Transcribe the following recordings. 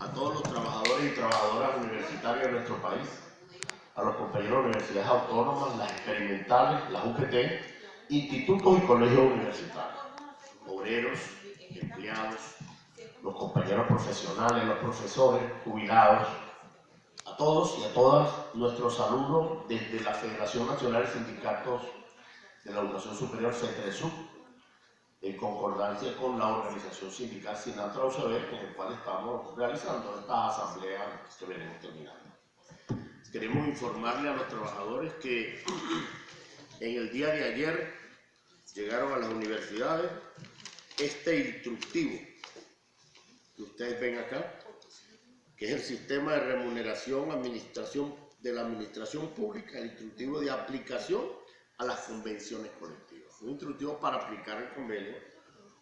a todos los trabajadores y trabajadoras universitarias de nuestro país, a los compañeros de universidades autónomas, las experimentales, las UGT, institutos y colegios universitarios, obreros, empleados, los compañeros profesionales, los profesores, jubilados, a todos y a todas nuestro saludo desde la Federación Nacional de Sindicatos de la Educación Superior, FETRESUB, en concordancia con la organización sindical Sinatra UCB, en el cual estamos realizando esta asamblea que veremos terminando. Queremos informarle a los trabajadores que en el día de ayer llegaron a las universidades este instructivo que ustedes ven acá, que es el sistema de remuneración de la administración pública, el instructivo de aplicación a las convenciones colectivas. Un instructivo para aplicar el convenio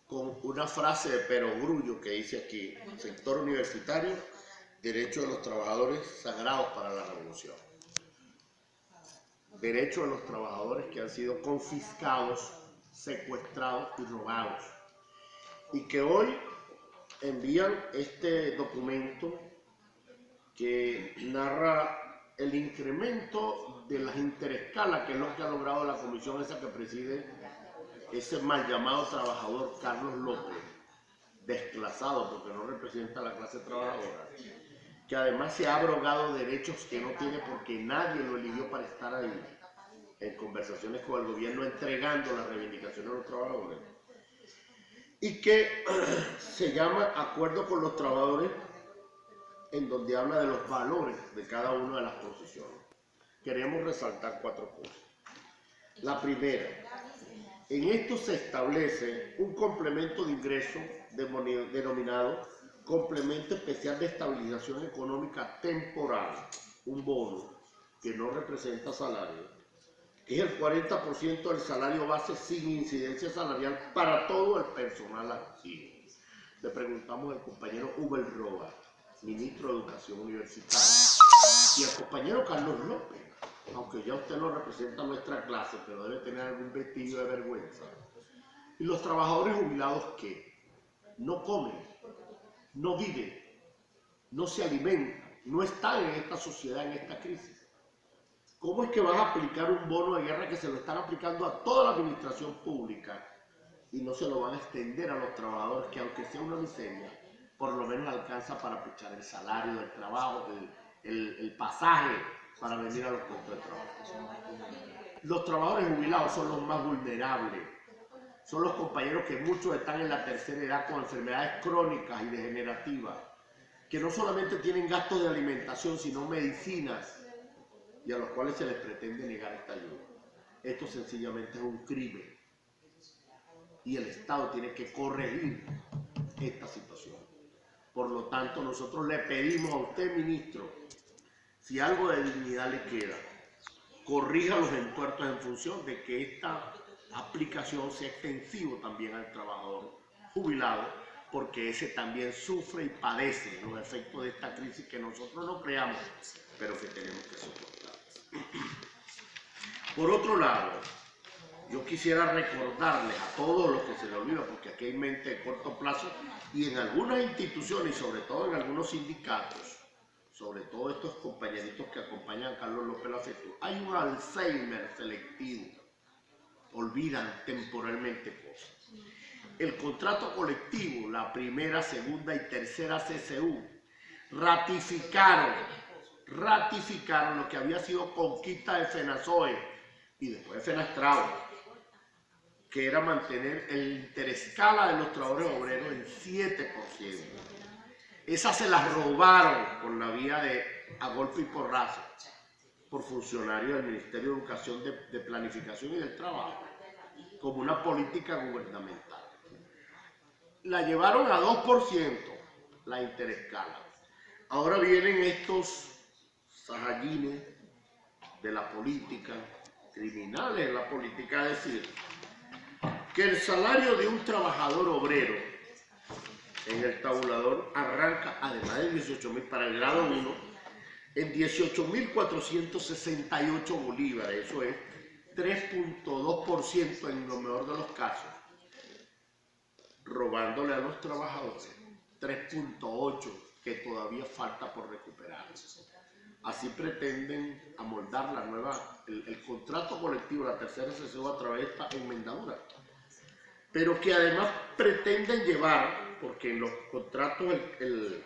con una frase de perogrullo que dice aquí: sector universitario, derecho de los trabajadores sagrados para la revolución. Derecho de los trabajadores que han sido confiscados, secuestrados y robados, y que hoy envían este documento que narra el incremento de las interescalas, que es lo que ha logrado la comisión esa que preside ese mal llamado trabajador Carlos López, desclasado porque no representa a la clase trabajadora, que además se ha abrogado derechos que no tiene porque nadie lo eligió para estar ahí, en conversaciones con el gobierno entregando las reivindicaciones de los trabajadores, y que se llama Acuerdo con los Trabajadores, en donde habla de los valores de cada una de las posiciones. Queremos resaltar 4 cosas. La primera, en esto se establece un complemento de ingreso denominado Complemento Especial de Estabilización Económica Temporal, un bono que no representa salario, que es el 40% del salario base sin incidencia salarial para todo el personal activo. Le preguntamos al compañero Uber Roa, ministro de Educación Universitaria, y al compañero Carlos López, aunque ya usted no representa nuestra clase, pero debe tener algún vestigio de vergüenza. Y los trabajadores jubilados que no comen, no viven, no se alimentan, no están en esta sociedad, en esta crisis. ¿Cómo es que van a aplicar un bono de guerra que se lo están aplicando a toda la administración pública y no se lo van a extender a los trabajadores, que aunque sea una miseria, por lo menos alcanza para pichar el salario del trabajo, el pasaje para venir a los puestos de trabajo? Los trabajadores jubilados son los más vulnerables, son los compañeros que muchos están en la tercera edad con enfermedades crónicas y degenerativas, que no solamente tienen gastos de alimentación, sino medicinas, y a los cuales se les pretende negar esta ayuda. Esto sencillamente es un crimen, y el Estado tiene que corregir esta situación. Por lo tanto, nosotros le pedimos a usted, ministro, si algo de dignidad le queda, corrija los entuertos en función de que esta aplicación sea extensivo también al trabajador jubilado, porque ese también sufre y padece los efectos de esta crisis que nosotros no creamos, pero que tenemos que soportar. Por otro lado, yo quisiera recordarles a todos los que se les olvida, porque aquí hay mente de corto plazo, y en algunas instituciones, y sobre todo en algunos sindicatos, sobre todo estos compañeritos que acompañan a Carlos López Lafetu, hay un Alzheimer selectivo, olvidan temporalmente cosas. El contrato colectivo, la primera, segunda y tercera CCU, ratificaron lo que había sido conquista de FENASOE y después de FENASTRAO, que era mantener el interescala de los trabajadores obreros en 7%. Esas se las robaron por la vía de a golpe y porrazo, por funcionarios del Ministerio de Educación, de Planificación y del Trabajo, como una política gubernamental. La llevaron a 2%, la interescala. Ahora vienen estos sajallines de la política, criminales de la política, a decir que el salario de un trabajador obrero en el tabulador arranca, además de 18.000 para el grado 1, en 18.468 bolívares, eso es 3.2% en lo mejor de los casos, robándole a los trabajadores 3.8, que todavía falta por recuperar. Así pretenden amoldar el contrato colectivo, la tercera sesión, a través de esta enmendadura. Pero que además pretenden llevar, porque en los contratos el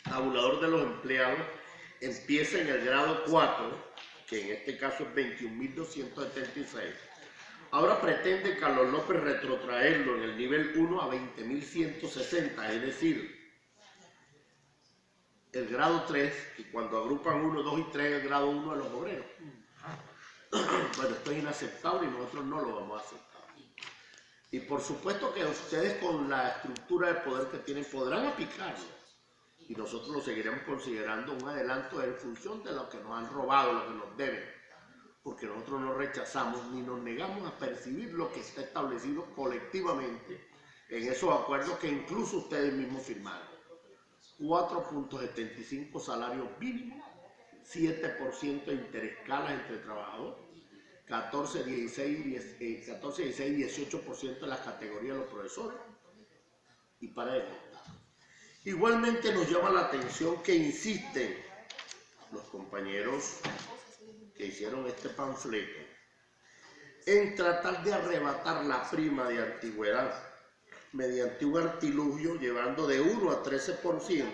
tabulador de los empleados empieza en el grado 4, que en este caso es 21.276. Ahora pretende Carlos López retrotraerlo en el nivel 1 a 20.160, es decir, el grado 3, y cuando agrupan 1, 2 y 3, el grado 1 de los obreros. Bueno, esto es inaceptable y nosotros no lo vamos a aceptar. Y por supuesto que ustedes, con la estructura de poder que tienen, podrán aplicarlo. Y nosotros lo seguiremos considerando un adelanto en función de lo que nos han robado, lo que nos deben. Porque nosotros no rechazamos ni nos negamos a percibir lo que está establecido colectivamente en esos acuerdos que incluso ustedes mismos firmaron. 4.75 salarios mínimos, 7% de interescalas entre trabajadores, 14, 16 y 18% en las categorías de los profesores, y para de contar. Igualmente nos llama la atención que insisten los compañeros que hicieron este panfleto en tratar de arrebatar la prima de antigüedad mediante un artilugio, llevando de 1 a 13%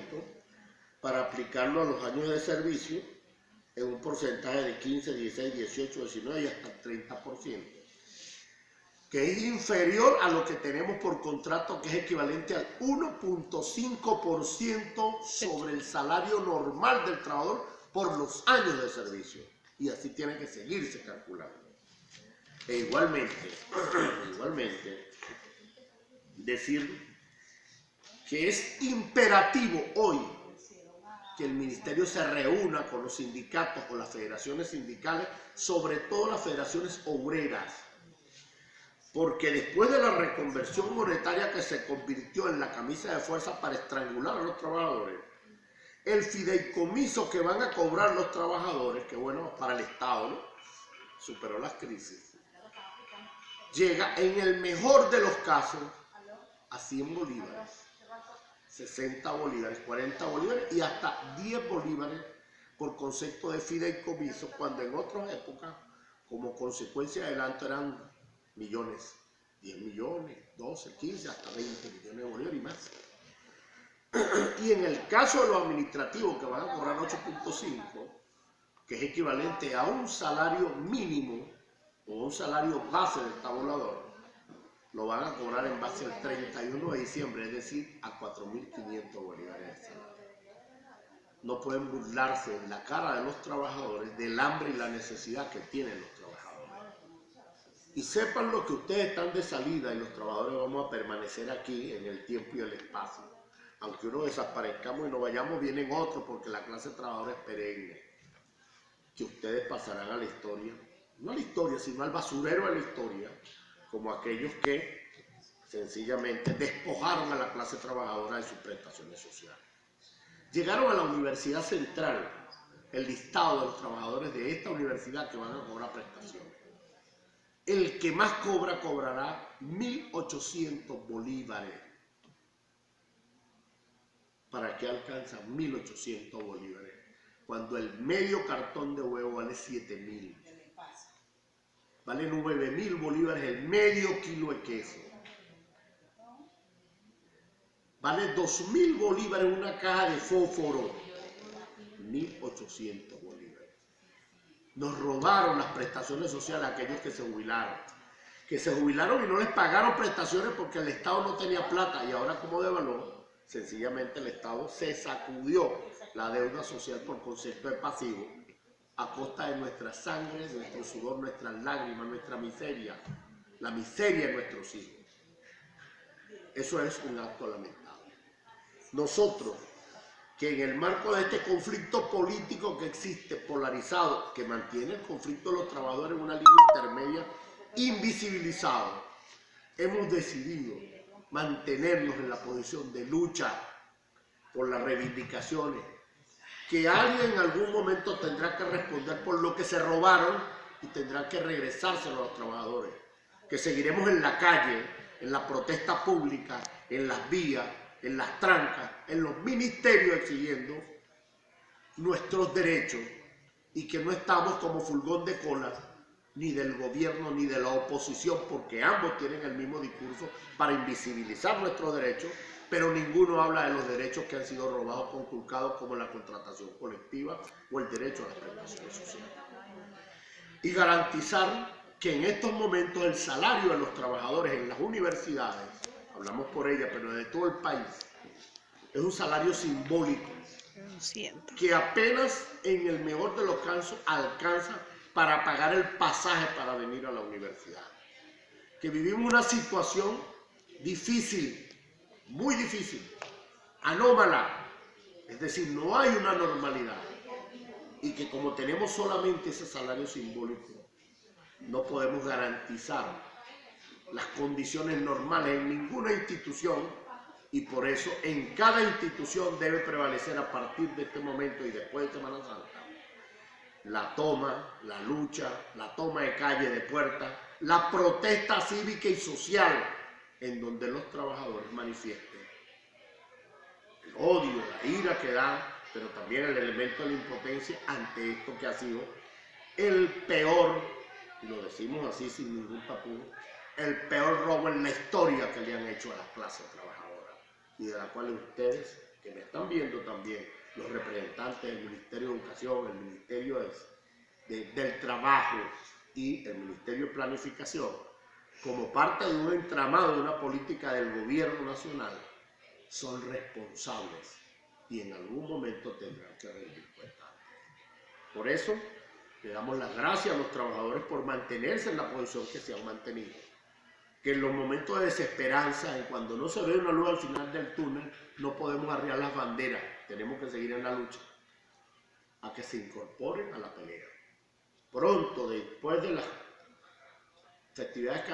para aplicarlo a los años de servicio en un porcentaje de 15, 16, 18, 19 y hasta 30%, que es inferior a lo que tenemos por contrato, que es equivalente al 1.5% sobre el salario normal del trabajador por los años de servicio. Y así tiene que seguirse calculando. E igualmente, decir que es imperativo hoy que el ministerio se reúna con los sindicatos, con las federaciones sindicales, sobre todo las federaciones obreras, porque después de la reconversión monetaria que se convirtió en la camisa de fuerza para estrangular a los trabajadores, el fideicomiso que van a cobrar los trabajadores, que bueno, para el Estado, ¿no?, superó las crisis, llega en el mejor de los casos a 100 bolívares, 60 bolívares, 40 bolívares y hasta 10 bolívares por concepto de fideicomiso, cuando en otras épocas, como consecuencia del adelanto, eran millones, 10 millones, 12, 15, hasta 20 millones de bolívares y más. Y en el caso de los administrativos, que van a cobrar 8.5, que es equivalente a un salario mínimo o un salario base del tabulador, lo van a cobrar en base al 31 de diciembre, es decir, a 4.500 bolívares de salario. No pueden burlarse en la cara de los trabajadores del hambre y la necesidad que tienen los trabajadores. Y sepan lo que ustedes están de salida y los trabajadores vamos a permanecer aquí en el tiempo y el espacio. Aunque uno desaparezcamos y nos vayamos, vienen otros, porque la clase trabajadora es perenne. Que ustedes pasarán a la historia, no a la historia, sino al basurero de la historia, como aquellos que sencillamente despojaron a la clase trabajadora de sus prestaciones sociales. Llegaron a la Universidad Central el listado de los trabajadores de esta universidad que van a cobrar prestaciones. El que más cobra, cobrará 1.800 bolívares. ¿Para qué alcanza 1.800 bolívares? Cuando el medio cartón de huevo vale 7.000. Vale 9.000 bolívares el medio kilo de queso. Vale 2.000 bolívares una caja de fósforo. 1.800 bolívares. Nos robaron las prestaciones sociales a aquellos que se jubilaron. Que se jubilaron y no les pagaron prestaciones porque el Estado no tenía plata. Y ahora, como devaluó, sencillamente el Estado se sacudió la deuda social por concepto de pasivo, a costa de nuestra sangre, nuestro sudor, nuestras lágrimas, nuestra miseria, la miseria de nuestros hijos. Eso es un acto lamentable. Nosotros, que en el marco de este conflicto político que existe, polarizado, que mantiene el conflicto de los trabajadores en una línea intermedia, invisibilizado, hemos decidido mantenernos en la posición de lucha por las reivindicaciones, que alguien en algún momento tendrá que responder por lo que se robaron y tendrá que regresárselo a los trabajadores, que seguiremos en la calle, en la protesta pública, en las vías, en las trancas, en los ministerios exigiendo nuestros derechos y que no estamos como fulgón de cola ni del gobierno ni de la oposición, porque ambos tienen el mismo discurso para invisibilizar nuestros derechos, pero ninguno habla de los derechos que han sido robados, conculcados, como la contratación colectiva o el derecho a las prestaciones sociales. Y garantizar que en estos momentos el salario de los trabajadores en las universidades, hablamos por ella, pero de todo el país, es un salario simbólico que apenas en el mejor de los casos alcanza para pagar el pasaje para venir a la universidad. Que vivimos una situación difícil, muy difícil, anómala, es decir, no hay una normalidad, y que como tenemos solamente ese salario simbólico, no podemos garantizar las condiciones normales en ninguna institución, y por eso en cada institución debe prevalecer a partir de este momento y después de Semana Santa la toma, la lucha, la toma de calle, de puertas, la protesta cívica y social, en donde los trabajadores manifiesten el odio, la ira que dan, pero también el elemento de la impotencia ante esto que ha sido el peor, y lo decimos así sin ningún tapujo, el peor robo en la historia que le han hecho a las clases trabajadoras, y de la cual ustedes, que me están viendo también, los representantes del Ministerio de Educación, el Ministerio del Trabajo y el Ministerio de Planificación, como parte de un entramado de una política del gobierno nacional, son responsables y en algún momento tendrán que rendir cuentas. Por eso, le damos las gracias a los trabajadores por mantenerse en la posición que se han mantenido. Que en los momentos de desesperanza, en cuando no se ve una luz al final del túnel, no podemos arriar las banderas, tenemos que seguir en la lucha, a que se incorporen a la pelea. Pronto, después de las festividades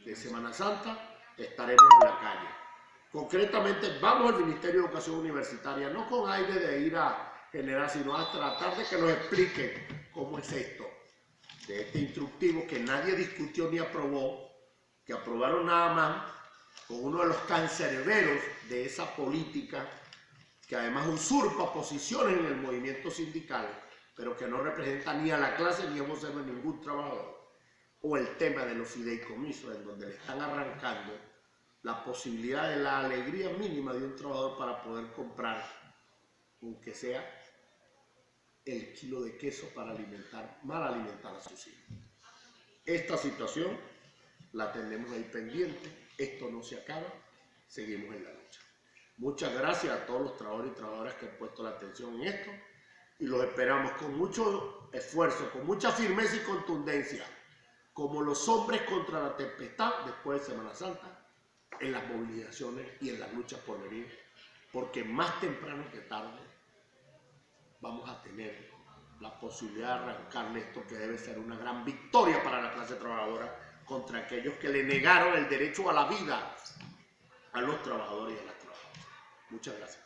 de Semana Santa, estaremos en la calle. Concretamente, vamos al Ministerio de Educación Universitaria, no con aire de ir a generar, sino a tratar de que nos expliquen cómo es esto, de este instructivo que nadie discutió ni aprobó, que aprobaron nada más con uno de los cancerberos de esa política que además usurpa posiciones en el movimiento sindical, pero que no representa ni a la clase ni a ningún trabajador, o el tema de los fideicomisos, en donde le están arrancando la posibilidad de la alegría mínima de un trabajador para poder comprar, aunque sea el kilo de queso para mal alimentar a sus hijos. Esta situación la tenemos ahí pendiente, esto no se acaba, seguimos en la lucha. Muchas gracias a todos los trabajadores y trabajadoras que han puesto la atención en esto y los esperamos con mucho esfuerzo, con mucha firmeza y contundencia, como los hombres contra la tempestad después de Semana Santa, en las movilizaciones y en las luchas por venir, porque más temprano que tarde vamos a tener la posibilidad de arrancarle esto que debe ser una gran victoria para la clase trabajadora contra aquellos que le negaron el derecho a la vida a los trabajadores y a las trabajadoras. Muchas gracias.